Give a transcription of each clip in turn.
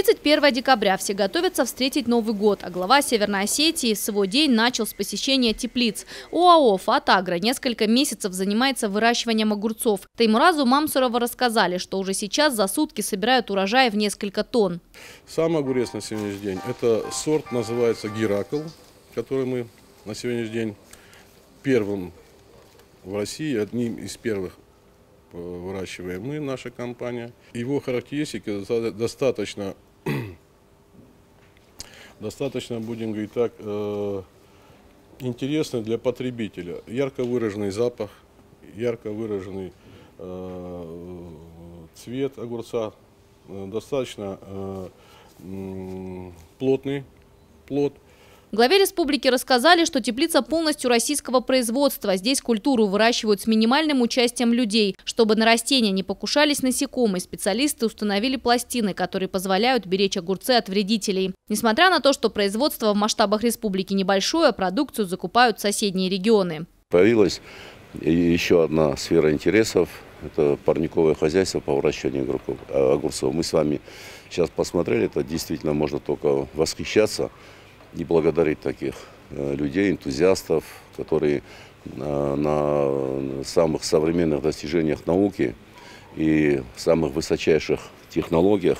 31 декабря все готовятся встретить Новый год, а глава Северной Осетии свой день начал с посещения теплиц. ОАО «Фатагро» несколько месяцев занимается выращиванием огурцов. Таймуразу Мамсурову рассказали, что уже сейчас за сутки собирают урожай в несколько тонн. Сам огурец на сегодняшний день – это сорт, называется «Геракл», который мы на сегодняшний день первым в России, одним из первых выращиваем мы, наша компания. Его характеристики достаточно, будем говорить так, интересны для потребителя. Ярко выраженный запах, ярко выраженный цвет огурца, достаточно плотный плод. Главе республики рассказали, что теплица полностью российского производства. Здесь культуру выращивают с минимальным участием людей. Чтобы на растения не покушались насекомые, специалисты установили пластины, которые позволяют беречь огурцы от вредителей. Несмотря на то, что производство в масштабах республики небольшое, продукцию закупают соседние регионы. Появилась еще одна сфера интересов. Это парниковое хозяйство по выращиванию огурцов. Мы с вами сейчас посмотрели, это действительно можно только восхищаться и благодарить таких людей, энтузиастов, которые на самых современных достижениях науки и самых высочайших технологиях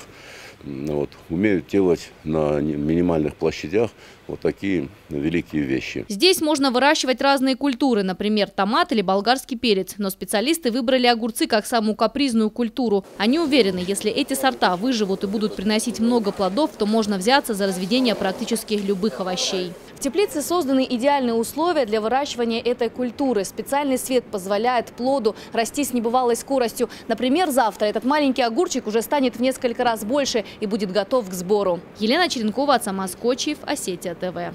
умеют делать на минимальных площадях вот такие великие вещи. Здесь можно выращивать разные культуры, например, томат или болгарский перец. Но специалисты выбрали огурцы как самую капризную культуру. Они уверены, если эти сорта выживут и будут приносить много плодов, то можно взяться за разведение практически любых овощей. В теплице созданы идеальные условия для выращивания этой культуры. Специальный свет позволяет плоду расти с небывалой скоростью. Например, завтра этот маленький огурчик уже станет в несколько раз больше и будет готов к сбору. Елена Черенкова, Ацамаз Кочиев, Осетия ТВ.